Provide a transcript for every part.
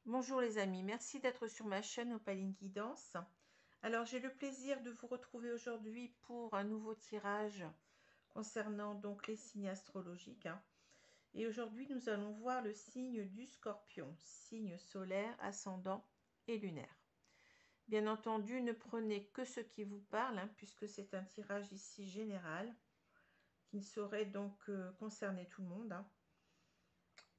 Bonjour les amis, merci d'être sur ma chaîne Opaline Guidance. Alors j'ai le plaisir de vous retrouver aujourd'hui pour un nouveau tirage concernant donc les signes astrologiques. Et aujourd'hui nous allons voir le signe du Scorpion, signe solaire, ascendant et lunaire. Bien entendu, ne prenez que ce qui vous parle, puisque c'est un tirage ici général, qui ne saurait donc concerner tout le monde.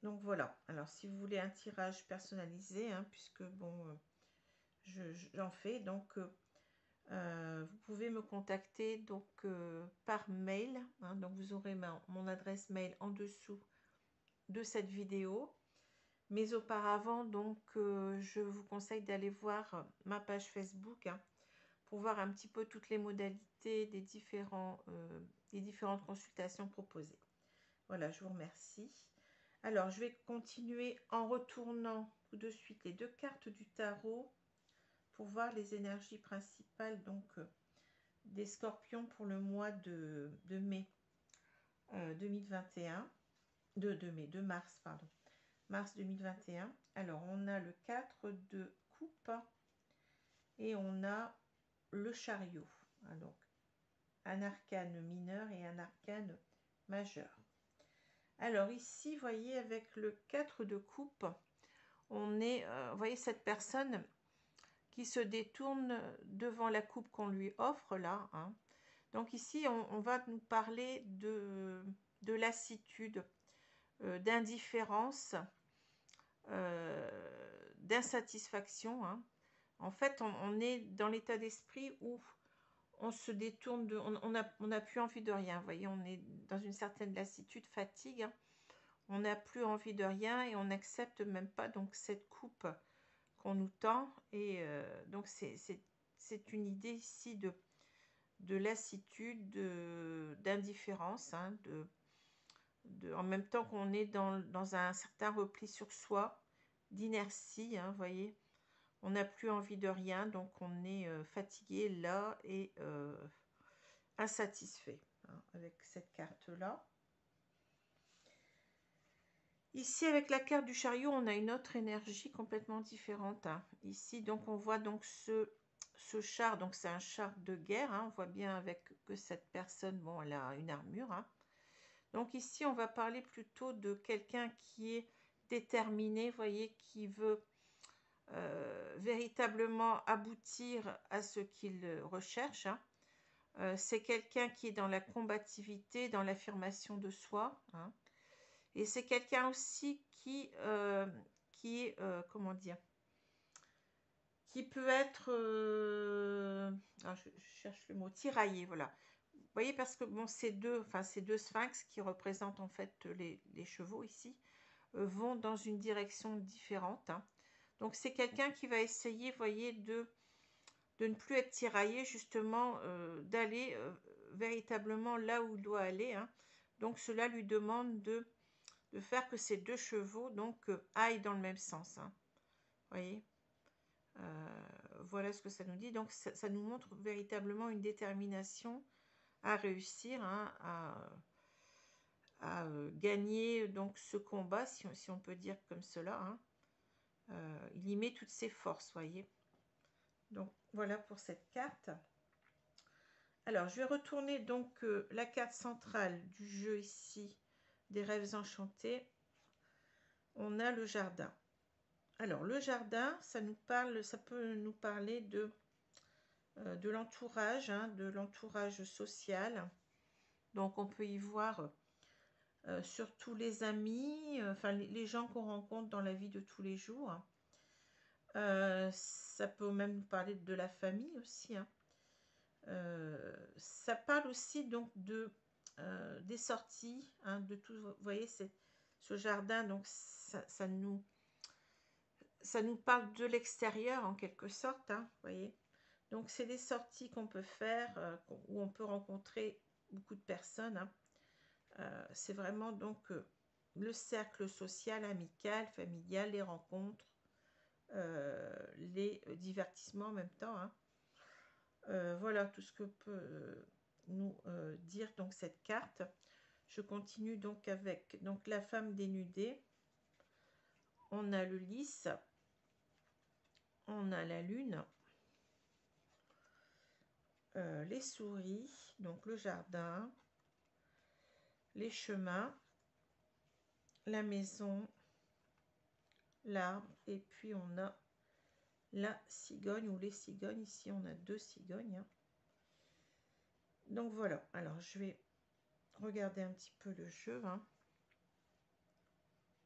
Donc voilà, alors si vous voulez un tirage personnalisé, puisque bon, j'en fais, donc vous pouvez me contacter donc par mail, donc vous aurez mon adresse mail en dessous de cette vidéo. Mais auparavant, donc je vous conseille d'aller voir ma page Facebook, pour voir un petit peu toutes les modalités des différentes consultations proposées. Voilà, je vous remercie. Alors, je vais continuer en retournant tout de suite les deux cartes du tarot pour voir les énergies principales donc des scorpions pour le mois de mai 2021, de mars, pardon, mars 2021. Alors, on a le 4 de coupe et on a le chariot. Donc, un arcane mineur et un arcane majeur. Alors ici, vous voyez, avec le 4 de coupe, on est, vous voyez, cette personne qui se détourne devant la coupe qu'on lui offre là. Donc ici, on va nous parler de lassitude, d'indifférence, d'insatisfaction. En fait, on est dans l'état d'esprit où on se détourne on n'a plus envie de rien. Vous voyez, on est dans une certaine lassitude, fatigue. On n'a plus envie de rien et on n'accepte même pas donc cette coupe qu'on nous tend. Et donc c'est une idée ici de lassitude, d'indifférence, en même temps qu'on est dans un certain repli sur soi, d'inertie, vous voyez. On n'a plus envie de rien, donc on est fatigué là et insatisfait avec cette carte-là. Ici, avec la carte du chariot, on a une autre énergie complètement différente. Ici, donc, on voit donc ce char, donc c'est un char de guerre. On voit bien avec que cette personne, bon, elle a une armure. Donc ici, on va parler plutôt de quelqu'un qui est déterminé, vous voyez, qui veut véritablement aboutir à ce qu'il recherche. C'est quelqu'un qui est dans la combativité, dans l'affirmation de soi. Et c'est quelqu'un aussi qui est, comment dire, qui peut être, je cherche le mot, tiraillé, voilà. Vous voyez, parce que bon, ces deux sphinx qui représentent en fait les chevaux ici, vont dans une direction différente. Donc c'est quelqu'un qui va essayer, vous voyez, de ne plus être tiraillé, justement, d'aller véritablement là où il doit aller. Donc cela lui demande de faire que ces deux chevaux donc aillent dans le même sens. Vous voyez, voilà ce que ça nous dit. Donc ça nous montre véritablement une détermination à réussir, à gagner donc ce combat, si on peut dire comme cela. Il y met toutes ses forces, voyez. Donc voilà pour cette carte. Alors je vais retourner donc la carte centrale du jeu ici, des rêves enchantés. On a le jardin. Alors le jardin, ça peut nous parler de l'entourage, de l'entourage social. Donc on peut y voir surtout les amis, enfin les gens qu'on rencontre dans la vie de tous les jours. Ça peut même nous parler de la famille aussi. Ça parle aussi donc des sorties, de tout. Vous voyez, ce jardin, donc ça nous parle de l'extérieur en quelque sorte, vous voyez. Donc c'est des sorties qu'on peut faire, où on peut rencontrer beaucoup de personnes. C'est vraiment donc le cercle social, amical, familial, les rencontres, les divertissements en même temps. Voilà tout ce que peut nous dire donc cette carte. Je continue donc avec donc la femme dénudée. On a le lys, on a la lune, les souris, donc le jardin, les chemins, la maison, l'arbre, et puis on a la cigogne ou les cigognes. Ici, on a 2 cigognes, hein. Donc voilà, alors je vais regarder un petit peu le jeu, hein.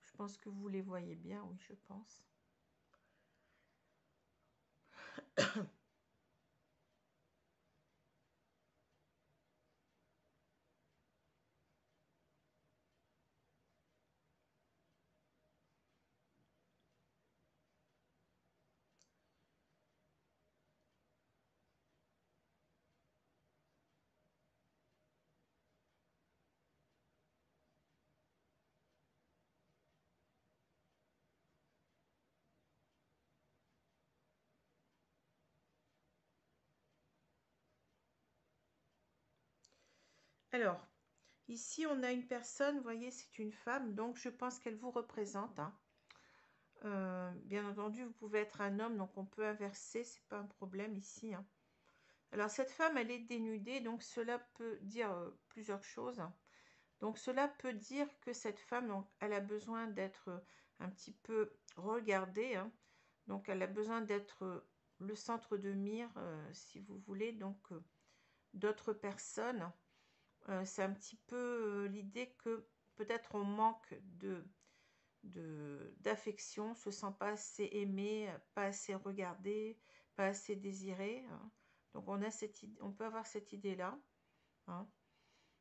Je pense que vous les voyez bien, oui, je pense. Alors, ici, on a une personne, vous voyez, c'est une femme, donc je pense qu'elle vous représente, hein. Bien entendu, vous pouvez être un homme, donc on peut inverser, c'est pas un problème ici, hein. Alors, cette femme, elle est dénudée, donc cela peut dire plusieurs choses. Donc, cela peut dire que cette femme, donc, elle a besoin d'être un petit peu regardée, hein. Donc, elle a besoin d'être le centre de mire, si vous voulez, donc d'autres personnes. C'est un petit peu l'idée que peut-être on manque d'affection, se sent pas assez aimé, pas assez regardé, pas assez désiré, hein. Donc on a on peut avoir cette idée-là, hein.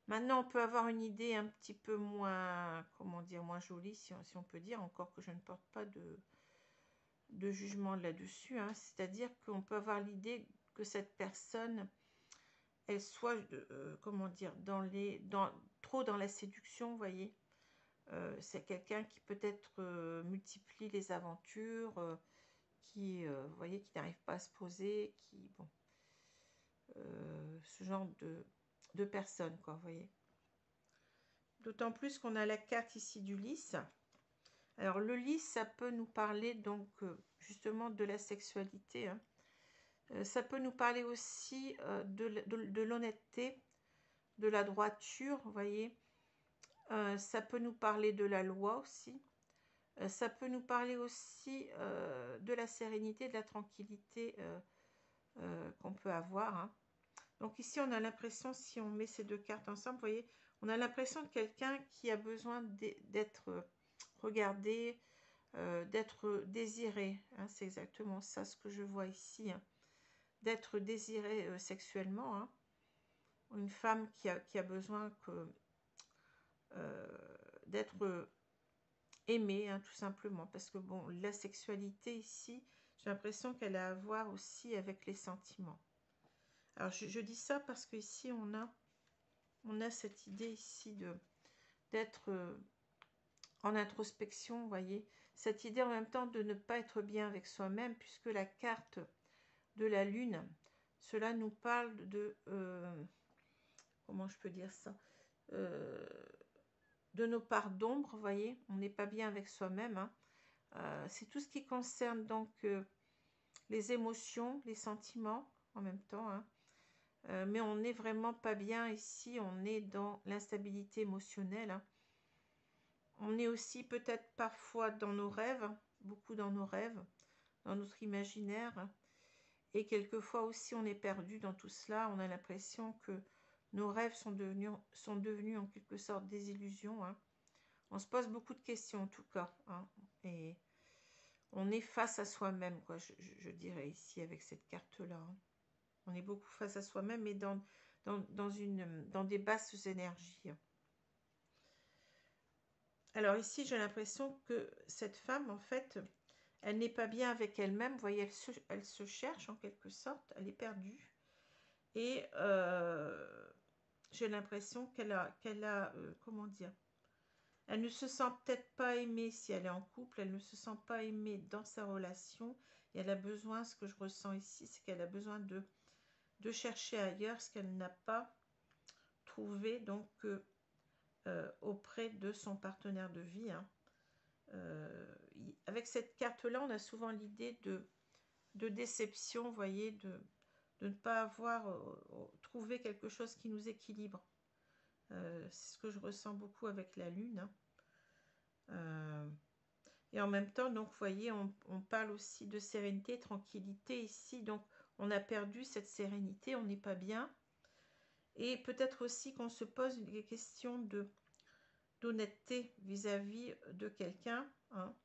Maintenant, on peut avoir une idée un petit peu moins, comment dire, moins jolie, si on peut dire, encore que je ne porte pas de jugement là-dessus, hein. C'est-à-dire qu'on peut avoir l'idée que cette personne, elle soit, comment dire, trop dans la séduction, vous voyez. C'est quelqu'un qui peut-être multiplie les aventures, qui, vous voyez, qui n'arrive pas à se poser, qui, bon, ce genre de personne, quoi, vous voyez. D'autant plus qu'on a la carte ici du lys. Alors, le lys, ça peut nous parler, donc, justement, de la sexualité, hein. Ça peut nous parler aussi de l'honnêteté, de la droiture, vous voyez. Ça peut nous parler de la loi aussi. Ça peut nous parler aussi de la sérénité, de la tranquillité qu'on peut avoir, hein. Donc ici, on a l'impression, si on met ces deux cartes ensemble, vous voyez, on a l'impression de quelqu'un qui a besoin d'être regardé, d'être désiré, hein. C'est exactement ça ce que je vois ici, hein. D'être désiré sexuellement, hein. Une femme qui a besoin d'être aimée, hein, tout simplement. Parce que, bon, la sexualité ici, j'ai l'impression qu'elle a à voir aussi avec les sentiments. Alors, je dis ça parce qu'ici, on a cette idée ici d'être en introspection, vous voyez. Cette idée en même temps de ne pas être bien avec soi-même, puisque la carte de la lune, cela nous parle de... comment je peux dire ça, de nos parts d'ombre, vous voyez. On n'est pas bien avec soi-même, hein. C'est tout ce qui concerne donc les émotions, les sentiments en même temps, hein. Mais on n'est vraiment pas bien ici, on est dans l'instabilité émotionnelle, hein. On est aussi peut-être parfois dans nos rêves, beaucoup dans nos rêves, dans notre imaginaire. Et quelquefois aussi on est perdu dans tout cela, on a l'impression que nos rêves sont devenus en quelque sorte des illusions, hein. On se pose beaucoup de questions en tout cas, hein. Et on est face à soi-même, quoi, je dirais ici avec cette carte-là, hein. On est beaucoup face à soi-même et dans des basses énergies. Alors ici, j'ai l'impression que cette femme, en fait, elle n'est pas bien avec elle-même. Vous voyez, elle se cherche en quelque sorte, elle est perdue. Et j'ai l'impression comment dire, elle ne se sent peut-être pas aimée si elle est en couple, elle ne se sent pas aimée dans sa relation. Et elle a besoin, ce que je ressens ici, c'est qu'elle a besoin de chercher ailleurs ce qu'elle n'a pas trouvé donc auprès de son partenaire de vie, hein. Avec cette carte-là, on a souvent l'idée de déception, vous voyez, de ne pas avoir trouvé quelque chose qui nous équilibre. C'est ce que je ressens beaucoup avec la lune. Hein. Et en même temps, donc, vous voyez, on parle aussi de sérénité, tranquillité ici. Donc, on a perdu cette sérénité, on n'est pas bien. Et peut-être aussi qu'on se pose des questions d'honnêteté vis-à-vis de quelqu'un. Hein.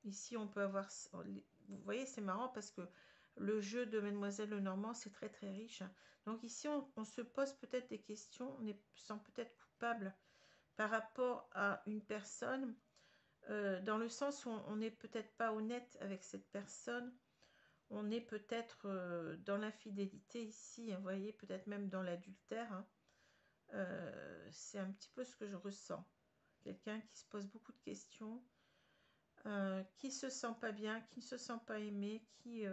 Ici, on peut avoir... Vous voyez, c'est marrant parce que le jeu de Mademoiselle Lenormand, c'est très très riche. Hein. Donc ici, on se pose peut-être des questions, on est sent peut-être coupable par rapport à une personne, dans le sens où on n'est peut-être pas honnête avec cette personne, on est peut-être dans l'infidélité ici, hein, vous voyez, peut-être même dans l'adultère. Hein. C'est un petit peu ce que je ressens. Quelqu'un qui se pose beaucoup de questions, qui se sent pas bien, qui ne se sent pas aimé, qui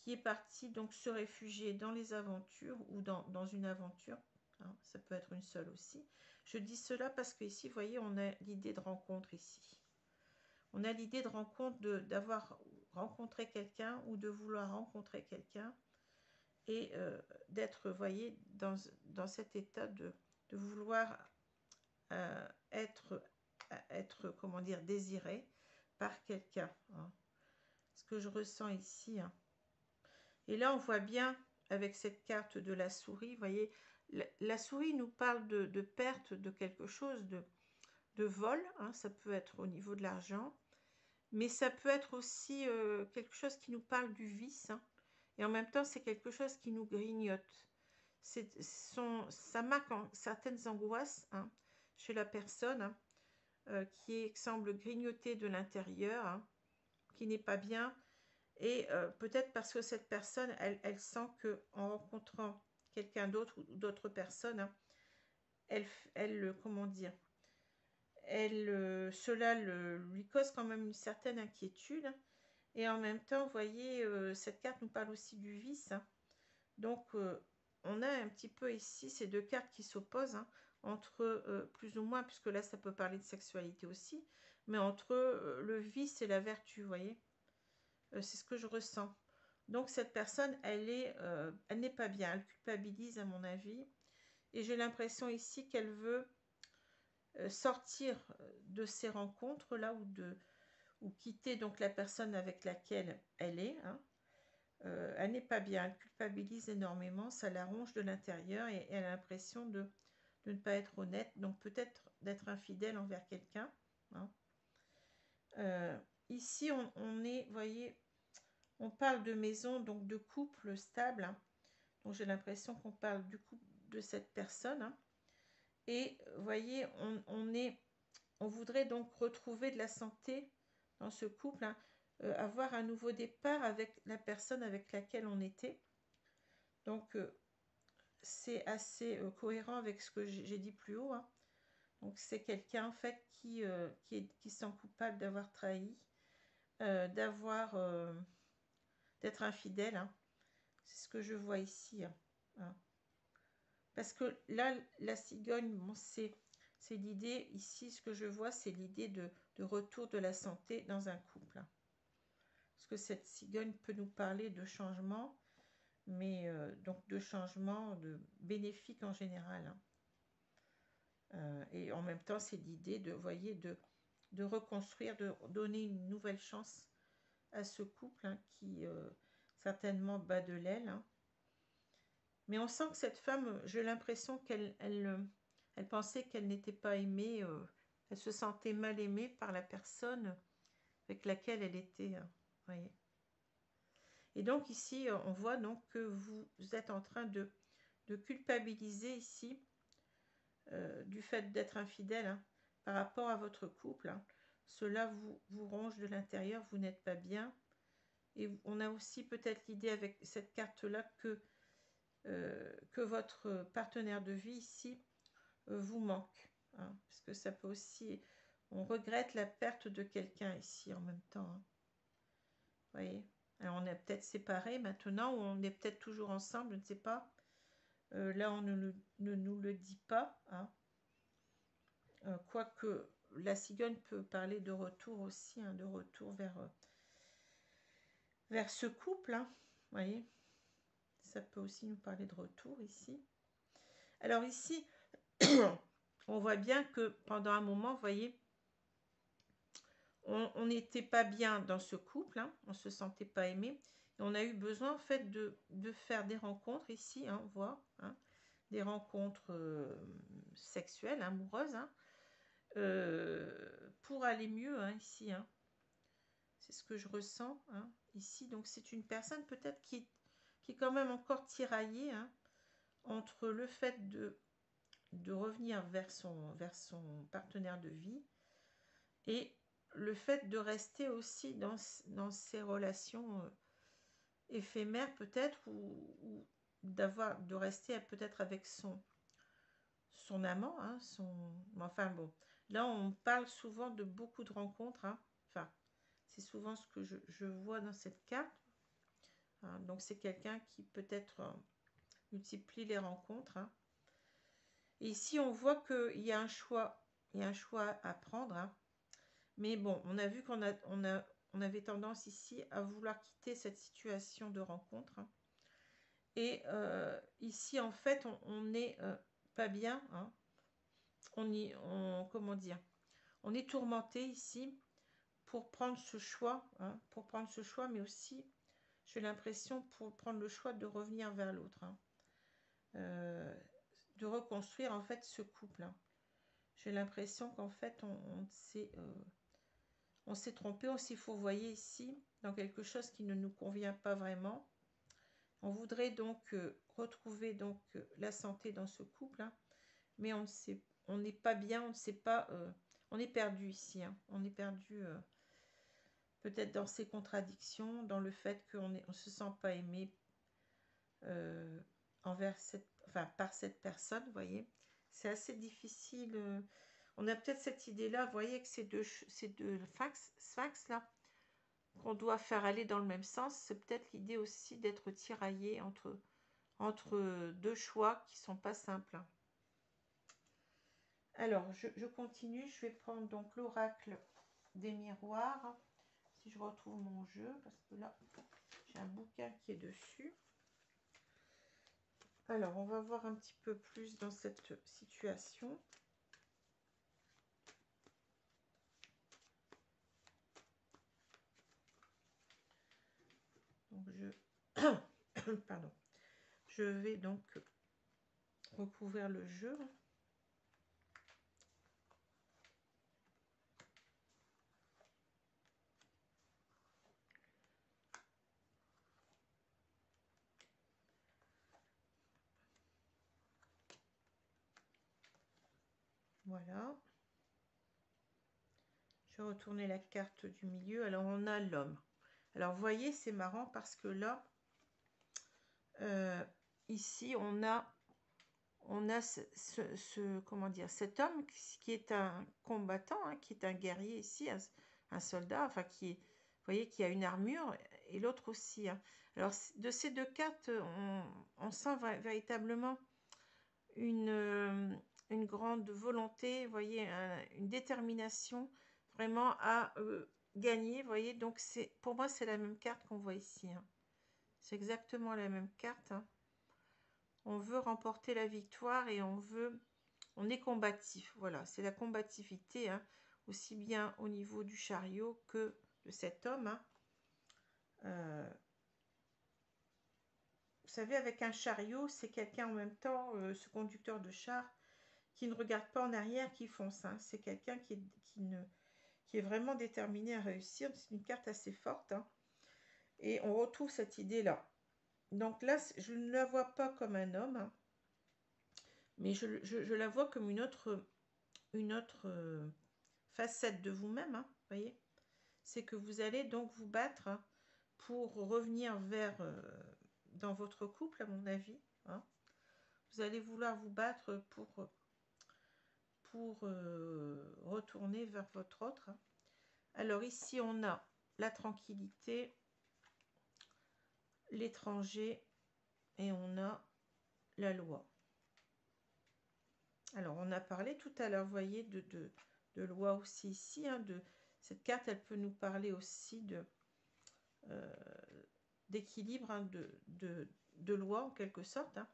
est parti donc se réfugier dans les aventures ou dans une aventure. Hein, ça peut être une seule aussi. Je dis cela parce que ici, vous voyez, on a l'idée de rencontre ici. On a l'idée de rencontre, d'avoir rencontré quelqu'un ou de vouloir rencontrer quelqu'un et d'être, vous voyez, dans cet état de vouloir être, comment dire, désiré par quelqu'un. Hein. Ce que je ressens ici. Hein. Et là, on voit bien avec cette carte de la souris, vous voyez, la souris nous parle de perte de quelque chose, de vol, hein, ça peut être au niveau de l'argent, mais ça peut être aussi quelque chose qui nous parle du vice, hein, et en même temps, c'est quelque chose qui nous grignote. Ça marque certaines angoisses, hein, chez la personne, hein, qui semble grignoter de l'intérieur, hein, qui n'est pas bien. Et peut-être parce que cette personne, elle sent qu'en rencontrant quelqu'un d'autre ou d'autres personnes, hein, comment dire, cela lui cause quand même une certaine inquiétude. Et en même temps, vous voyez, cette carte nous parle aussi du vice. Hein. Donc, on a un petit peu ici ces deux cartes qui s'opposent, hein, entre plus ou moins, puisque là, ça peut parler de sexualité aussi, mais entre le vice et la vertu, vous voyez. C'est ce que je ressens. Donc cette personne, elle n'est pas bien, elle culpabilise à mon avis. Et j'ai l'impression ici qu'elle veut sortir de ces rencontres-là ou quitter donc la personne avec laquelle elle est. Hein. Elle n'est pas bien, elle culpabilise énormément, ça la ronge de l'intérieur et elle a l'impression de ne pas être honnête, donc peut-être d'être infidèle envers quelqu'un. Hein. Ici, on est, vous voyez, on parle de maison, donc de couple stable. Hein. Donc j'ai l'impression qu'on parle du couple de cette personne. Hein. Et vous voyez, on voudrait donc retrouver de la santé dans ce couple, hein, avoir un nouveau départ avec la personne avec laquelle on était. Donc c'est assez cohérent avec ce que j'ai dit plus haut. Hein. Donc c'est quelqu'un en fait qui se sent coupable d'avoir trahi, d'être infidèle. Hein. C'est ce que je vois ici. Hein. Parce que là, la cigogne, bon, c'est l'idée, ici, ce que je vois, c'est l'idée de retour de la santé dans un couple. Hein. Parce que cette cigogne peut nous parler de changement, mais donc de changement bénéfique en général. Hein. Et en même temps, c'est l'idée de, voyez, de reconstruire, de donner une nouvelle chance à ce couple, hein, qui certainement bat de l'aile. Hein. Mais on sent que cette femme, j'ai l'impression qu'elle pensait qu'elle n'était pas aimée, elle se sentait mal aimée par la personne avec laquelle elle était. Voyez. Et donc ici, on voit donc que vous êtes en train de culpabiliser ici du fait d'être infidèle, hein, par rapport à votre couple. Hein. Cela vous ronge de l'intérieur, vous n'êtes pas bien. Et on a aussi peut-être l'idée avec cette carte-là que votre partenaire de vie ici vous manque. Hein, parce que ça peut aussi... On regrette la perte de quelqu'un ici en même temps. Hein. Vous voyez. Alors on est peut-être séparés maintenant ou on est peut-être toujours ensemble, je ne sais pas. Là, on ne nous le dit pas. Hein. Quoique la cigogne peut parler de retour aussi, hein, de retour vers... vers ce couple, hein, vous voyez, ça peut aussi nous parler de retour ici. Alors ici, on voit bien que pendant un moment, vous voyez, on n'était pas bien dans ce couple, hein, on ne se sentait pas aimé, et on a eu besoin en fait de faire des rencontres ici, hein, on voit, hein, des rencontres sexuelles, amoureuses, hein, pour aller mieux, hein, ici, hein. C'est ce que je ressens, hein, ici. Donc c'est une personne peut-être qui est quand même encore tiraillée, hein, entre le fait de revenir vers son partenaire de vie et le fait de rester aussi dans ces relations éphémères peut-être, ou de rester peut-être avec son amant, hein, enfin bon, là on parle souvent de beaucoup de rencontres, hein. Enfin, c'est souvent ce que je vois dans cette carte, hein. Donc c'est quelqu'un qui peut-être multiplie les rencontres, hein. Et ici on voit qu'il y a un choix, à prendre, hein. Mais bon, on a vu on avait tendance ici à vouloir quitter cette situation de rencontre, hein. Et ici en fait on n'est pas bien, hein. Comment dire, on est tourmenté ici pour prendre ce choix, hein, mais aussi j'ai l'impression pour prendre le choix de revenir vers l'autre, hein. De reconstruire en fait ce couple, hein. J'ai l'impression qu'en fait on s'est trompé, on s'est fourvoyé ici dans quelque chose qui ne nous convient pas vraiment. On voudrait donc retrouver donc la santé dans ce couple, hein, mais on n'est pas bien, on ne sait pas, on est perdu ici, hein. On est perdu peut-être dans ces contradictions, dans le fait qu'on ne se sent pas aimé par cette personne, vous voyez. C'est assez difficile. On a peut-être cette idée-là, vous voyez, que ces deux sphinx là, qu'on doit faire aller dans le même sens. C'est peut-être l'idée aussi d'être tiraillé entre deux choix qui sont pas simples. Alors, je continue. Je vais prendre donc l'oracle des miroirs. Si je retrouve mon jeu, parce que là, j'ai un bouquin qui est dessus. Alors, on va voir un petit peu plus dans cette situation. Donc, pardon. Je vais donc recouvrir le jeu. Voilà. Je vais retourner la carte du milieu. Alors, on a l'homme. Alors, vous voyez, c'est marrant parce que là, ici, on a comment dire, cet homme qui est un combattant, hein, qui est un guerrier ici, un soldat, enfin vous voyez, qui a une armure, et l'autre aussi, hein. Alors, de ces deux cartes, on sent véritablement une grande volonté, vous voyez, une détermination vraiment à gagner, vous voyez. Donc, pour moi, c'est la même carte qu'on voit ici, hein. C'est exactement la même carte, hein. On veut remporter la victoire et on est combatif. Voilà, c'est la combativité, hein, aussi bien au niveau du chariot que de cet homme, hein. Vous savez, avec un chariot, c'est quelqu'un en même temps, ce conducteur de char, qui ne regarde pas en arrière, qui fonce, hein. C'est quelqu'un qui est vraiment déterminé à réussir. C'est une carte assez forte, hein. Et on retrouve cette idée-là. Donc là, je ne la vois pas comme un homme, hein, mais je la vois comme une autre facette de vous-même, hein, voyez. C'est que vous allez donc vous battre, hein, pour revenir dans votre couple, à mon avis, hein. Vous allez vouloir vous battre pour retourner vers votre autre, hein. Alors ici, on a la tranquillité, l'étranger, et on a la loi. Alors, on a parlé tout à l'heure, vous voyez, de loi aussi ici, hein, cette carte, elle peut nous parler aussi d'équilibre, hein, de loi en quelque sorte, hein,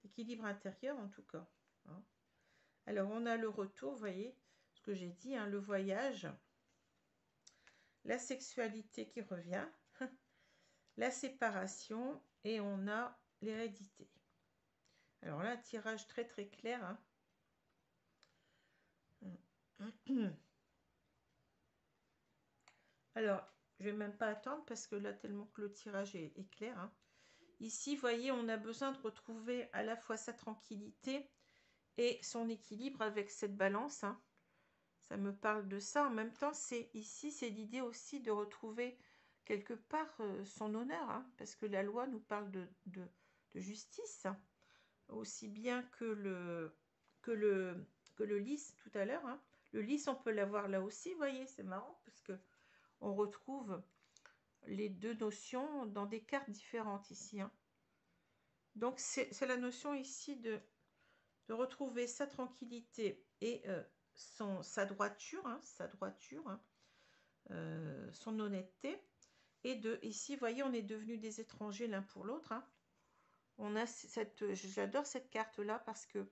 d'équilibre intérieur en tout cas. Hein. Alors on a le retour, vous voyez, ce que j'ai dit, hein, le voyage, la sexualité qui revient, la séparation et on a l'hérédité. Alors là, un tirage très très clair. Hein. Alors, je vais même pas attendre parce que là, tellement que le tirage est clair. Hein. Ici, vous voyez, on a besoin de retrouver à la fois sa tranquillité et son équilibre avec cette balance. Hein. Ça me parle de ça. En même temps, ici, c'est l'idée aussi de retrouver quelque part son honneur. Hein, parce que la loi nous parle de justice. Hein, aussi bien que le lys tout à l'heure. Hein. Le lys, on peut l'avoir là aussi, vous voyez, c'est marrant parce que on retrouve les deux notions dans des cartes différentes ici. Hein. Donc, c'est la notion ici de retrouver sa tranquillité et sa droiture, hein, son honnêteté. Et ici, vous voyez, on est devenus des étrangers l'un pour l'autre. Hein. On a j'adore cette carte-là parce que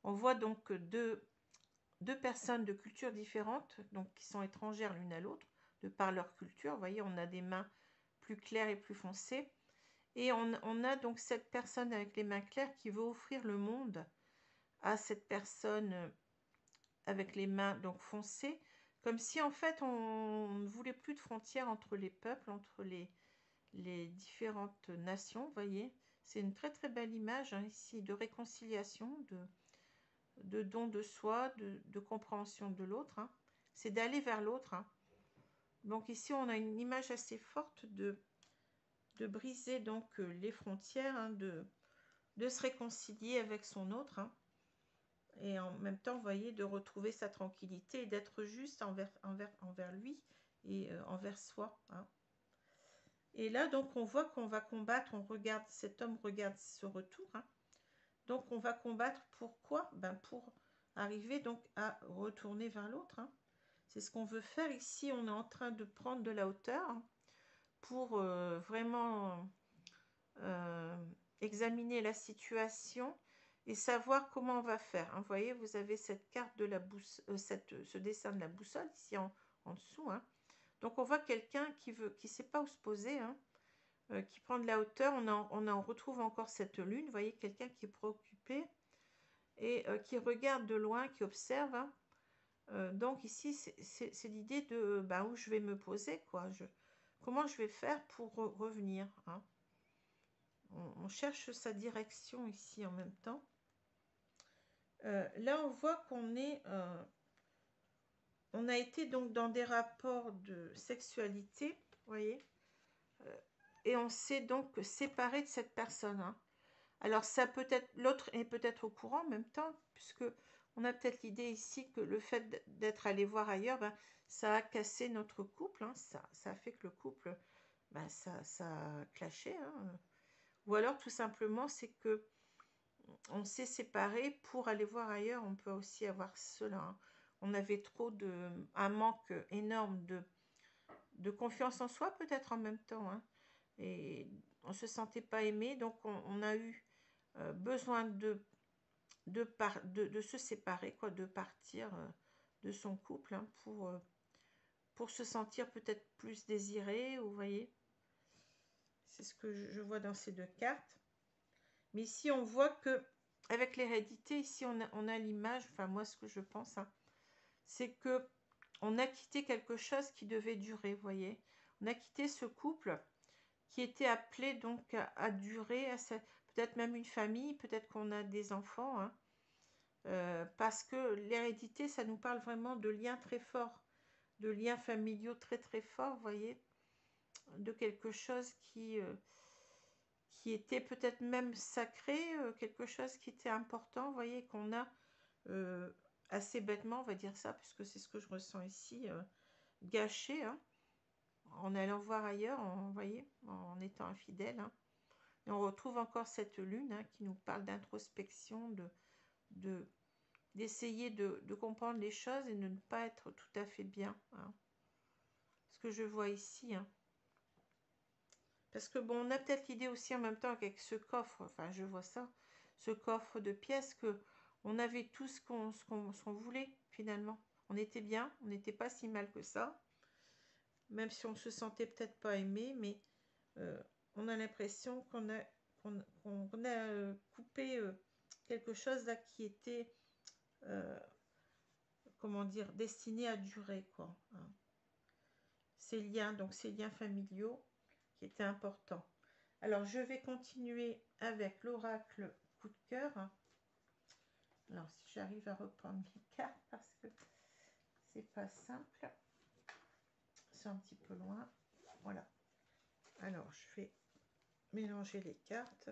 on voit donc deux personnes de cultures différentes, donc qui sont étrangères l'une à l'autre, de par leur culture. Vous voyez, on a des mains plus claires et plus foncées. Et on a donc cette personne avec les mains claires qui veut offrir le monde à cette personne avec les mains donc foncées, comme si en fait on ne voulait plus de frontières entre les peuples, entre les différentes nations. Vous voyez, c'est une très très belle image hein, ici de réconciliation, de don de soi, de compréhension de l'autre. Hein. C'est d'aller vers l'autre. Hein. Donc ici, on a une image assez forte de briser donc les frontières, hein, de se réconcilier avec son autre. Hein. Et en même temps, vous voyez, de retrouver sa tranquillité et d'être juste envers lui et envers soi. Hein. Et là, donc, on voit qu'on va combattre, cet homme regarde ce retour. Hein. Donc, on va combattre pourquoi? Ben, pour arriver donc à retourner vers l'autre. Hein. C'est ce qu'on veut faire ici. On est en train de prendre de la hauteur hein, pour vraiment examiner la situation et savoir comment on va faire. Hein. Vous voyez, vous avez cette carte de la boussole, ce dessin de la boussole ici en dessous. Hein. Donc, on voit quelqu'un qui ne sait pas où se poser, hein, qui prend de la hauteur. On en retrouve encore cette lune. Vous voyez, quelqu'un qui est préoccupé et qui regarde de loin, qui observe. Hein. Donc ici, c'est l'idée de où je vais me poser, quoi. Comment je vais faire pour revenir. Hein. On cherche sa direction ici en même temps. Là, on voit on a été donc dans des rapports de sexualité, vous voyez, et on s'est donc séparé de cette personne. Hein. Alors ça peut-être, l'autre est peut-être au courant en même temps, puisque on a peut-être l'idée ici que le fait d'être allé voir ailleurs, ça a cassé notre couple, hein, ça a fait que le couple, ça a clashé. Hein. Ou alors tout simplement c'est que on s'est séparés pour aller voir ailleurs, on peut aussi avoir cela. Hein. On avait un manque énorme de confiance en soi peut-être en même temps. Hein. Et on ne se sentait pas aimé, donc on a eu besoin de se séparer, quoi, de partir de son couple hein, pour se sentir peut-être plus désiré, vous voyez. C'est ce que je vois dans ces deux cartes. Mais ici, on voit que avec l'hérédité, ici, on a l'image, enfin moi, ce que je pense, hein, c'est que on a quitté quelque chose qui devait durer, vous voyez. On a quitté ce couple qui était appelé donc à durer, peut-être même une famille, peut-être qu'on a des enfants, hein, parce que l'hérédité, ça nous parle vraiment de liens très forts, de liens familiaux très très forts, vous voyez, de quelque chose qui était peut-être même sacré, quelque chose qui était important, vous voyez, qu'on a assez bêtement, on va dire ça, puisque c'est ce que je ressens ici, gâché, hein, en allant voir ailleurs, vous voyez, en étant infidèle. Hein. Et on retrouve encore cette lune hein, qui nous parle d'introspection, d'essayer de comprendre les choses et de ne pas être tout à fait bien. Hein. Ce que je vois ici. Hein. Parce que bon, on a peut-être l'idée aussi en même temps qu'avec ce coffre, enfin je vois ça, ce coffre de pièces, que on avait tout ce qu'on voulait finalement. On était bien, on n'était pas si mal que ça, même si on se sentait peut-être pas aimé, mais euh, on a l'impression qu'on a coupé quelque chose là qui était, euh, comment dire, destiné à durer, quoi, hein. Ces liens, donc ces liens familiaux qui étaient importants. Alors, je vais continuer avec l'oracle coup de cœur. Alors, si j'arrive à reprendre mes cartes, parce que c'est pas simple. C'est un petit peu loin. Voilà. Alors, je vais mélanger les cartes.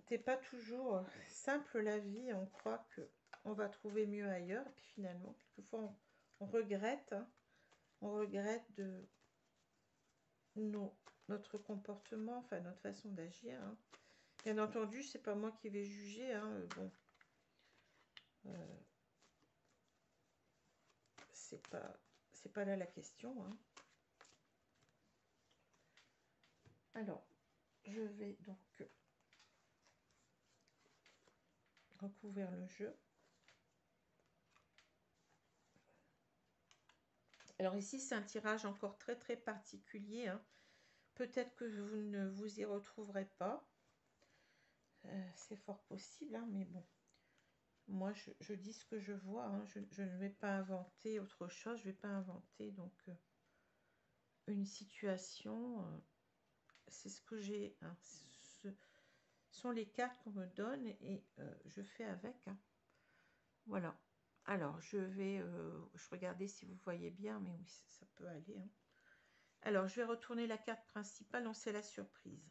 C'est pas toujours simple la vie. On croit que on va trouver mieux ailleurs. Et puis finalement, quelquefois, on regrette. Hein. On regrette de notre comportement, enfin notre façon d'agir. Hein. Bien entendu, c'est pas moi qui vais juger. Hein. Bon, c'est pas là la question. Hein. Alors, je vais donc recouvrir le jeu. Alors ici, c'est un tirage encore très très particulier. Hein. Peut-être que vous ne vous y retrouverez pas. C'est fort possible, hein, mais bon. Moi, je dis ce que je vois. Hein. Je ne vais pas inventer autre chose. Je ne vais pas inventer donc une situation. C'est ce que j'ai. Hein. Ce sont les cartes qu'on me donne et je fais avec. Hein. Voilà. Alors, je vais regarder si vous voyez bien, mais oui, ça peut aller. Hein. Alors, je vais retourner la carte principale, donc c'est la surprise.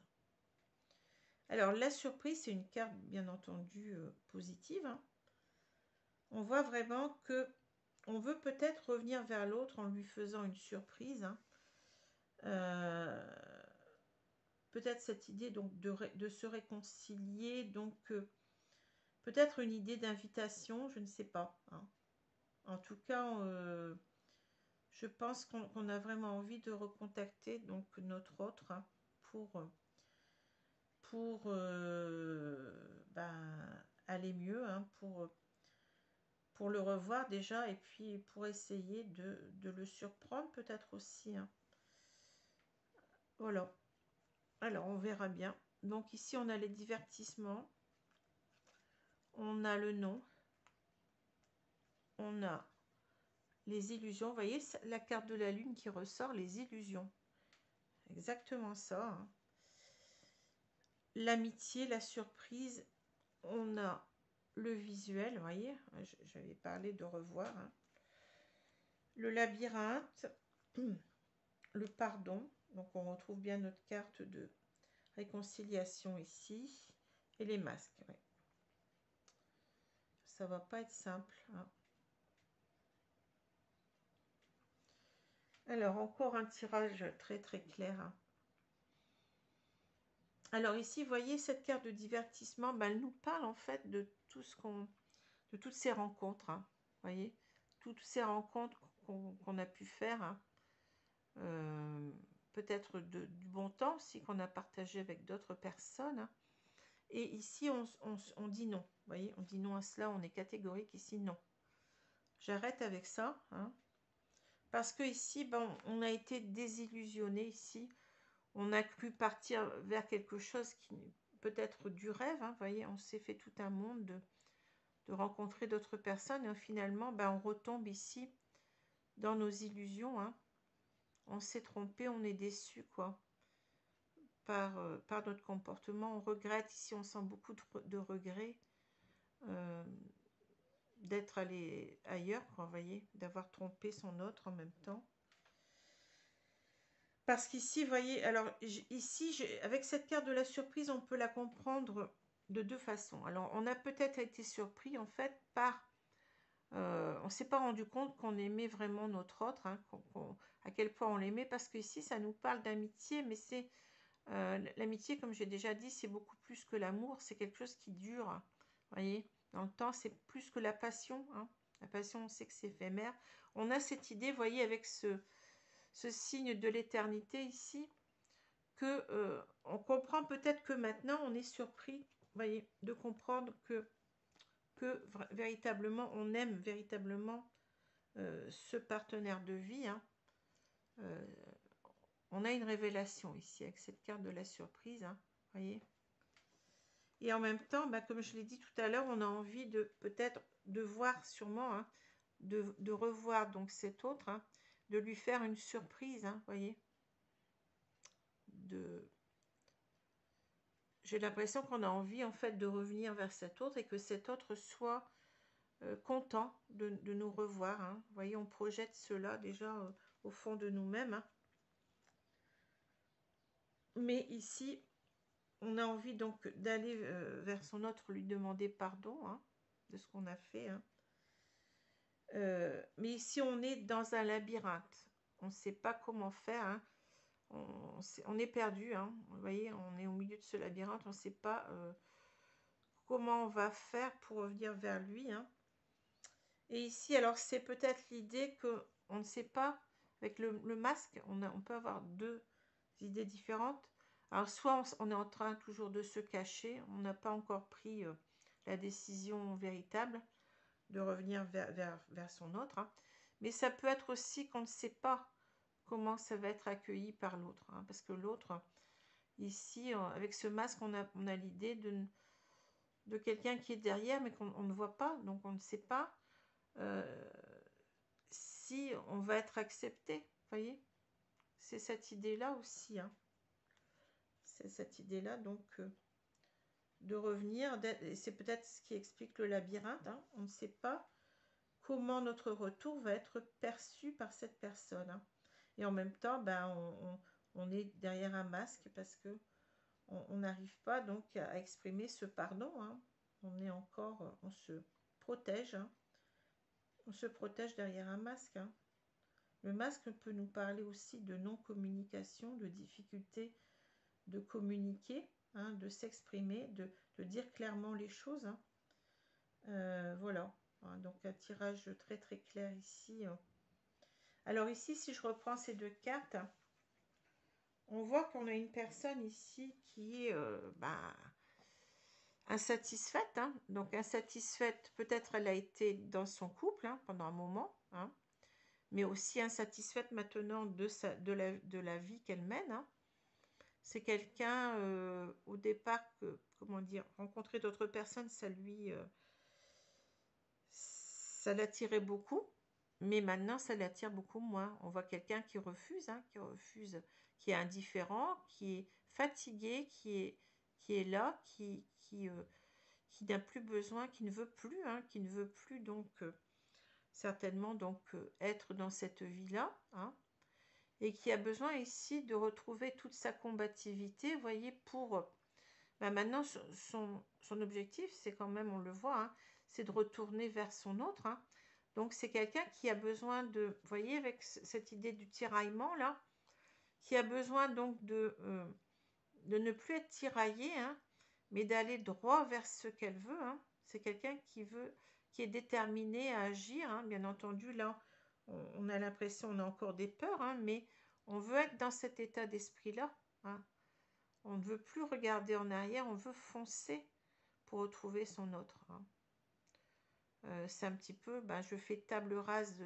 Alors, la surprise, c'est une carte, bien entendu, positive. Hein. On voit vraiment que on veut peut-être revenir vers l'autre en lui faisant une surprise. Hein. Peut-être cette idée donc de se réconcilier, donc peut-être une idée d'invitation, je ne sais pas. Hein. En tout cas, je pense qu'on a vraiment envie de recontacter donc notre autre, hein, pour aller mieux, hein, pour le revoir déjà et puis pour essayer de le surprendre peut-être aussi. Hein. Voilà. Alors, on verra bien. Donc ici, on a les divertissements. On a le nom. On a les illusions. Vous voyez la carte de la lune qui ressort, les illusions. Exactement ça. Hein. L'amitié, la surprise. On a le visuel, vous voyez. J'avais parlé de revoir. Hein. Le labyrinthe. Le pardon. Donc on retrouve bien notre carte de réconciliation ici. Et les masques. Ouais. Ça va pas être simple. Hein. Alors, encore un tirage très très clair. Hein. Alors ici, vous voyez, cette carte de divertissement, ben, elle nous parle en fait de tout ce de toutes ces rencontres. Hein. Vous voyez, toutes ces rencontres qu'on a pu faire. Hein. Peut-être du bon temps aussi qu'on a partagé avec d'autres personnes. Hein. Et ici, on dit non. Vous voyez, on dit non à cela, on est catégorique ici, non. J'arrête avec ça. Hein. Parce que ici, ben, on a été désillusionné ici. On a cru partir vers quelque chose qui peut-être du rêve. Hein, vous voyez, on s'est fait tout un monde de rencontrer d'autres personnes. Et finalement, ben, on retombe ici dans nos illusions. Hein. On s'est trompé, on est déçu quoi, par notre comportement. On regrette ici, on sent beaucoup de regrets d'être allé ailleurs, quoi, vous voyez, d'avoir trompé son autre en même temps. Parce qu'ici, vous voyez, alors ici, avec cette carte de la surprise, on peut la comprendre de deux façons. Alors, on a peut-être été surpris, en fait, par... on ne s'est pas rendu compte qu'on aimait vraiment notre autre, hein, à quel point on l'aimait, parce qu'ici, ça nous parle d'amitié, mais c'est... l'amitié, comme j'ai déjà dit, c'est beaucoup plus que l'amour, c'est quelque chose qui dure, hein, vous voyez, dans le temps, c'est plus que la passion, hein. La passion, on sait que c'est éphémère. On a cette idée, vous voyez, avec ce signe de l'éternité ici, que on comprend peut-être que maintenant on est surpris, vous voyez, de comprendre que véritablement on aime véritablement ce partenaire de vie. Hein. On a une révélation ici avec cette carte de la surprise, hein, voyez. Et en même temps, bah, comme je l'ai dit tout à l'heure, on a envie de peut-être de voir sûrement, hein, de revoir donc cet autre, hein, de lui faire une surprise, hein, voyez. J'ai l'impression qu'on a envie en fait de revenir vers cet autre et que cet autre soit content de nous revoir. Hein. Vous voyez, on projette cela déjà au fond de nous-mêmes. Hein. Mais ici, on a envie donc d'aller vers son autre, lui demander pardon hein, de ce qu'on a fait. Hein. Mais ici, on est dans un labyrinthe. On ne sait pas comment faire. Hein. On est perdu. Hein. Vous voyez, on est au milieu de ce labyrinthe. On ne sait pas comment on va faire pour revenir vers lui. Hein. Et ici, alors c'est peut-être l'idée qu'on ne sait pas, avec le masque, on peut avoir deux idées différentes. Alors soit on est en train toujours de se cacher, on n'a pas encore pris la décision véritable de revenir vers son autre. Hein. Mais ça peut être aussi qu'on ne sait pas comment ça va être accueilli par l'autre. Hein, parce que l'autre, ici, avec ce masque, on a l'idée de quelqu'un qui est derrière, mais qu'on ne voit pas, donc on ne sait pas si on va être accepté, vous voyez. C'est cette idée-là aussi. Hein. C'est cette idée-là, donc, de revenir. C'est peut-être ce qui explique le labyrinthe. Hein. On ne sait pas comment notre retour va être perçu par cette personne. Hein. Et en même temps, ben, on est derrière un masque parce que on n'arrive pas donc à exprimer ce pardon. Hein. On est encore, on se protège. Hein. On se protège derrière un masque. Hein. Le masque peut nous parler aussi de non-communication, de difficulté de communiquer, hein, de s'exprimer, de dire clairement les choses. Hein. Voilà. Hein, donc un tirage très très clair ici. Alors ici, si je reprends ces deux cartes, on voit qu'on a une personne ici qui est insatisfaite. Hein. Donc insatisfaite, peut-être elle a été dans son couple hein, pendant un moment. Hein. Mais aussi insatisfaite maintenant de la vie qu'elle mène. Hein. C'est quelqu'un, au départ, comment dire, rencontrer d'autres personnes, ça l'attirait beaucoup, mais maintenant, ça l'attire beaucoup moins. On voit quelqu'un qui refuse, hein, qui est indifférent, qui est fatigué, qui est là, qui n'a plus besoin, qui ne veut plus, hein, qui ne veut plus donc certainement donc être dans cette vie-là, hein, et qui a besoin ici de retrouver toute sa combativité, vous voyez, pour... maintenant, son objectif, c'est quand même, on le voit, hein, c'est de retourner vers son autre. Hein. Donc, c'est quelqu'un qui a besoin de... Vous voyez, avec cette idée du tiraillement, là, qui a besoin donc de ne plus être tiraillé, hein, mais d'aller droit vers ce qu'elle veut. Hein. C'est quelqu'un qui est déterminé à agir. Hein. Bien entendu, là, on a l'impression, on a encore des peurs, hein, mais on veut être dans cet état d'esprit-là. Hein. On ne veut plus regarder en arrière, on veut foncer pour retrouver son autre. Hein. C'est un petit peu, je fais table rase,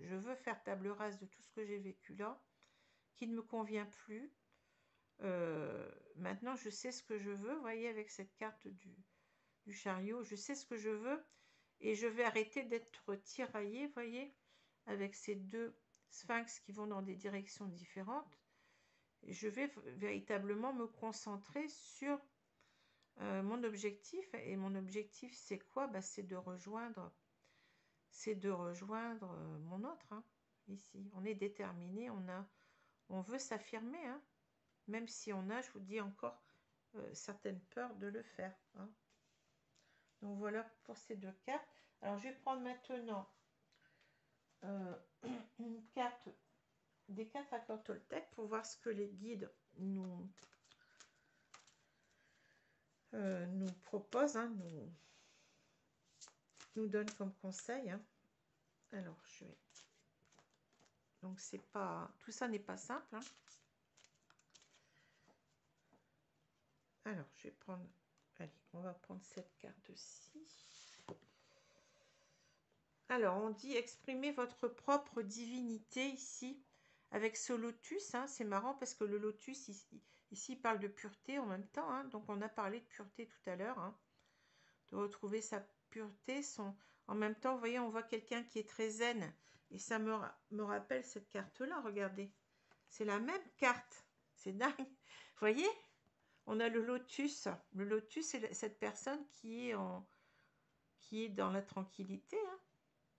je veux faire table rase de tout ce que j'ai vécu là, qui ne me convient plus. Maintenant, je sais ce que je veux, vous voyez, avec cette carte du chariot, je sais ce que je veux, et je vais arrêter d'être tiraillée, vous voyez, avec ces deux sphinx qui vont dans des directions différentes. Je vais véritablement me concentrer sur mon objectif. Et mon objectif, c'est quoi? C'est de rejoindre mon autre. Hein, ici, on est déterminé, on veut s'affirmer. Hein, même si on a, je vous dis encore, certaines peurs de le faire. Hein. Donc voilà pour ces deux cartes. Alors je vais prendre maintenant une carte des 4 accords Toltec pour voir ce que les guides nous proposent, hein, nous donnent comme conseil. Hein. Alors je vais Donc, c'est pas... Tout ça n'est pas simple, hein. Alors, je vais prendre... Allez, on va prendre cette carte-ci. Alors, on dit exprimer votre propre divinité ici, avec ce lotus, hein. C'est marrant parce que le lotus, ici parle de pureté en même temps, hein. Donc, on a parlé de pureté tout à l'heure, hein. De retrouver sa pureté. En même temps, vous voyez, on voit quelqu'un qui est très zen. Et ça me rappelle cette carte-là, regardez. C'est la même carte. C'est dingue. Vous voyez? On a le lotus. Le lotus, c'est cette personne qui est dans la tranquillité, hein.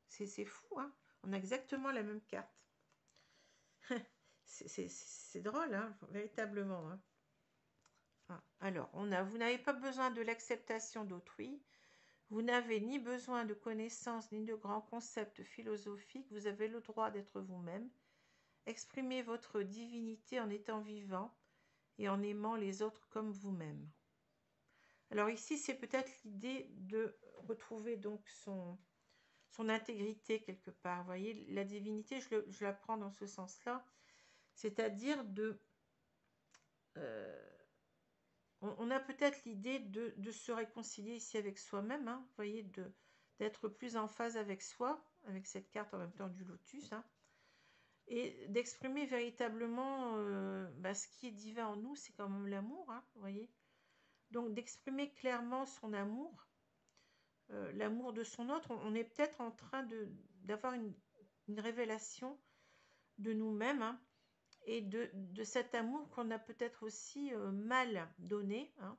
C'est fou, hein. On a exactement la même carte. C'est drôle, hein, véritablement, hein. Ah, alors, vous n'avez pas besoin de l'acceptation d'autrui. Vous n'avez ni besoin de connaissances ni de grands concepts philosophiques. Vous avez le droit d'être vous-même. Exprimez votre divinité en étant vivant et en aimant les autres comme vous-même. Alors ici, c'est peut-être l'idée de retrouver donc son intégrité quelque part. Vous voyez, la divinité, je la prends dans ce sens-là. C'est-à-dire on a peut-être l'idée de se réconcilier ici avec soi-même, hein, vous voyez, d'être plus en phase avec soi, avec cette carte en même temps du lotus, hein, et d'exprimer véritablement ce qui est divin en nous, c'est quand même l'amour, hein, vous voyez. Donc d'exprimer clairement son amour, l'amour de son autre. On est peut-être en train d'avoir une révélation de nous-mêmes, hein, et de cet amour qu'on a peut-être aussi mal donné, hein,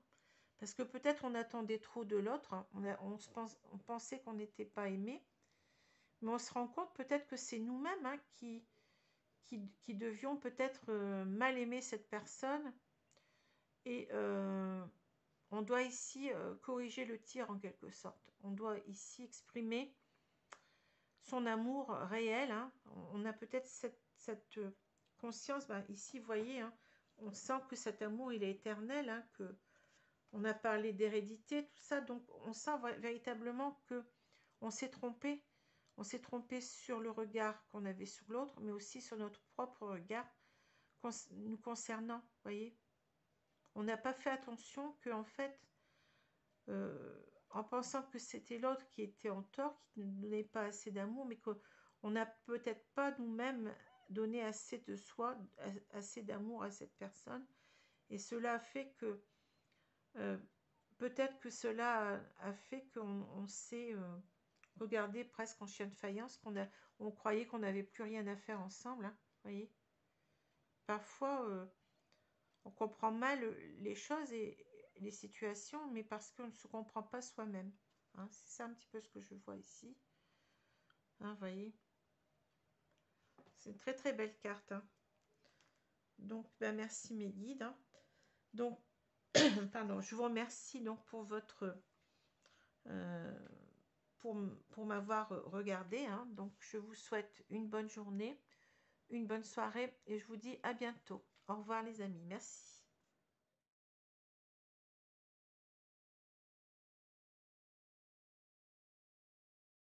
parce que peut-être on attendait trop de l'autre, hein, on pensait qu'on n'était pas aimé, mais on se rend compte peut-être que c'est nous-mêmes, hein, qui devions peut-être mal aimer cette personne, et on doit ici corriger le tir en quelque sorte. On doit ici exprimer son amour réel, hein. On a peut-être cette conscience, ici vous voyez, hein, on sent que cet amour il est éternel, hein, que on a parlé d'hérédité, tout ça, donc on sent véritablement que on s'est trompé sur le regard qu'on avait sur l'autre, mais aussi sur notre propre regard nous concernant, vous voyez. On n'a pas fait attention que en fait en pensant que c'était l'autre qui était en tort, qui ne donnait pas assez d'amour, mais qu'on n'a peut-être pas nous-mêmes donné assez de soi, assez d'amour à cette personne. Et cela a fait que, peut-être que cela a fait qu'on s'est regardé presque en chien de faïence, on croyait qu'on n'avait plus rien à faire ensemble, hein, voyez. Parfois, on comprend mal les choses et les situations, mais parce qu'on ne se comprend pas soi-même. Hein, c'est ça un petit peu ce que je vois ici. Hein, voyez. C'est une très très belle carte. Hein. Donc, merci mes guides. Hein. Donc, pardon, je vous remercie donc pour votre... pour m'avoir regardé. Hein. Donc, je vous souhaite une bonne journée, une bonne soirée et je vous dis à bientôt. Au revoir les amis. Merci.